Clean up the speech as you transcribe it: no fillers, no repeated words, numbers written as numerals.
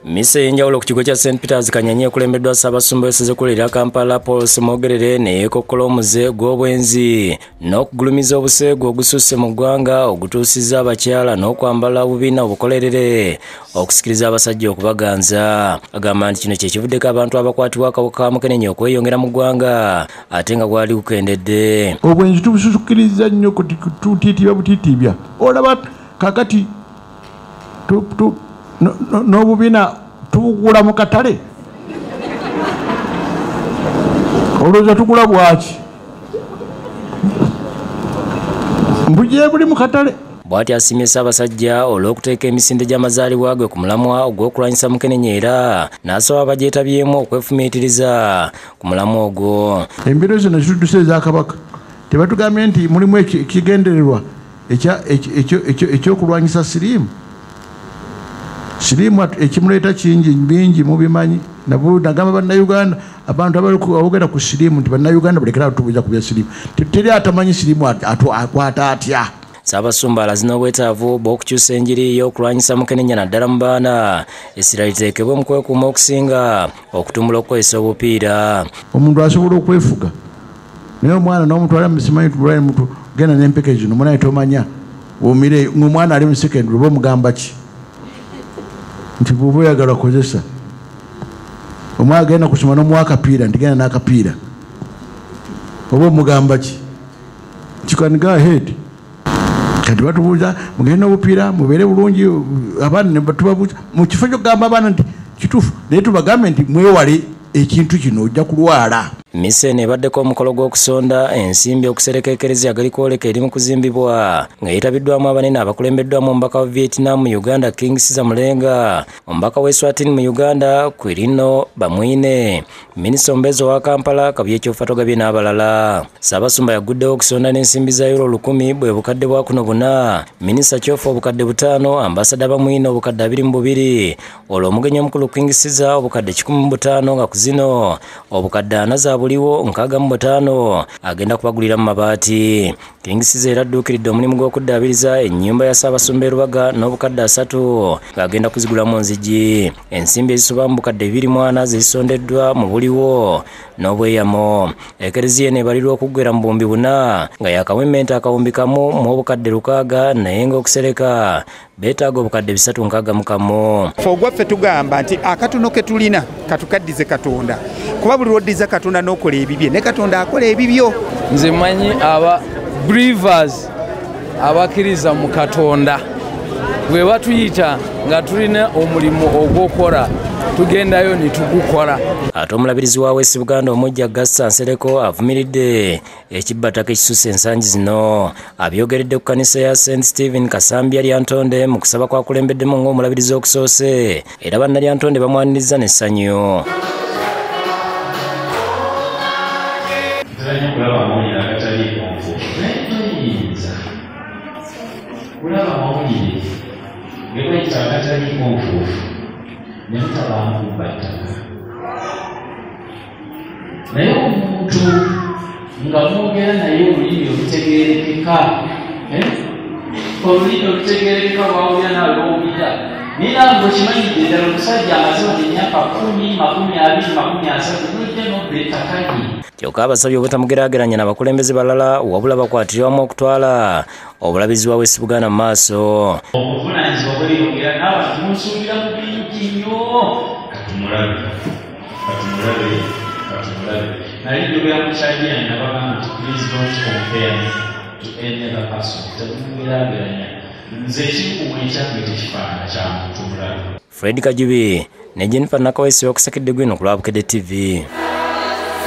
Mise y'enjawulo ku kigo kya St. Peters Kanyanya ekulembeddwa Ssaabasumba w'essaza Kampala Paul Ssemogerere ne yeekokkola omuze gw'obwenzi n'okugulumiza obuseegu ogususse mu ggwanga ogutuusizza abakyala n'okwambala obubiina obukolerere okusikiriza abasajja okubaganza. Agamba nti kino kye kivuddeko abantu abakwatibwa akawuka ka mukenenya okweyongera mu ggwanga ate nga gwali gukendedde. Obwenzi tubusukkiriza nnyo tutiitibya butiitibya. Olaba kakati n'obubiina tubugula mu katale. Olowooza tugula bwaki? Mbuje buli mu katale. Bw'ati asiimye Ssaabasajja olw'okuteeka emisinde gy'amazaalibwa ge ku mulamwa ogw'okulwanyisa mukenenya era n'asaba abagyetabyemu okwefumiitiriza ku mulamwa ogwo. Embeera zino zitudduse eza Kabaka. Tebatugambye nti mulimu ekigendererwa ekyokulwanyisa siriimu. Siriimu ekimuleeta bingi mubimanyi. Nagamba bannayuganda abantu abogera ku siriimu nti bannayuganda balekera tubuuza ku bya siriimu. Teri atamanyi siriimu akwata atya. Ssaabasumba alazina obwetaavu bw'okukyusa enjiri y'okulwanyisa mukenenya naddala mu baana essira liteekebwe mu kwekuuma okusinga okutumbula okukozesa obupiira. Omuntu asobola okwefuga naye omwana n'omutwala musimanyi tubulaye mutu genda n'empeke zino munaye tomanya omire ng'omwana ali mu secondary oba omugamba ki nti bw'oba oyagala kozesa omwana agenda kusoma n'omuwa akapiira nti genda n'akapiira oba omugamba ki you go ahead. Kati batubuuza mugende obupiira mubeere bulungi abaana ne batubabuuza mu kifo ky'okugamba abaana nti kituufu naye tubagambe nti mwewale ekintu kino ojja kulwala. Mise nebaddeko omukolo gw'okusonda ensimbi okusereka ekereziya gali kwoleka eri mu kuzimbibwa nga yeetabiddwamu abanene abakulembeddwamu omubaka wa Vietnam mu Uganda King Caesar Mulenga, omubaka w'Eswatini mu Uganda Quirino Bamwine, minisita omubeezi wa Kampala Kabyekyo Fatogabye n'abalala. Ssaabasumba yagguddewo okusonda n'ensimbi za euro 10 bwe bukadde bwa 44, minisita Kyofu obukadde 5, ambasada Bamwine obukadde 22, olwo omugenyi omukulu King Caesar obukadde 15 nga ku zino obukadde 4 buliwo 65 agenda kubagulira mu mabaati. King Caesar era adduukiridde omulimu gw'okuddaabiriza ennyumba ya Ssaabasumba e Lubaga n'obukadde 3 ng'agenda kuzigulamu nzigi. Ensimbi ezisoba mu bukadde 24 zisondeddwa mu buliwo n'obweyamo. Ekereziya nebalirwa okuggwera mu bumbi 4 nga yakawemmenta akawumbi kamu mu obukadde 6 naye ng'okusereka beetaaga obukadde 361. Ogwaffe tugamba nti akatono ke tulina katukaddize Katonda kuba buli lwoddiza Katonda n'okola ebibye ne Katonda akola ebibyo. Nze manyi aba believers abakkiriza mu Katonda bwe batuyita nga tulina omulimu ogw'okola tugendayo ne tugukola. Ate omulabirizi wa West Buganda omujja Gassa Nsereko avumiridde ekibbataka ekisusse ensangi zino. Abyogeredde ku kkanisa ya St. Stephen Kasambya Lyantonde mu kusaba kwakulembeddemu ng'omulabirizi okusoose era bannalyantonde bamwaniriza n'essanyu. Naye omuntu nga mwogera naye olulimi olutegeerekeka bwawulira nawe lwowulira naye nawe ng'okimanyidde ddala omusajja amaze emyaka 10, 20, 30 tulidde n'obba ettakaye. Kyokka abasabye obutamugeraageranya n'abakulembeze balala wabula bakwatirwe wamu okutwala obulabizi wa West Buganda mu maaso. Obuvunaanyizibwa bweyongera nawe munsuubira mu bingi nnyo katumulabe. Naye ndio yamukyalira nabagamba nti please don't compare me to any other person. Temugeraageranya. Nze ekikumu ekyange tekifaanana kya muntu mulala. Fred Kajubi ne Jennifer Nakawesi okusakidde gwino ku Lwabukedde TV.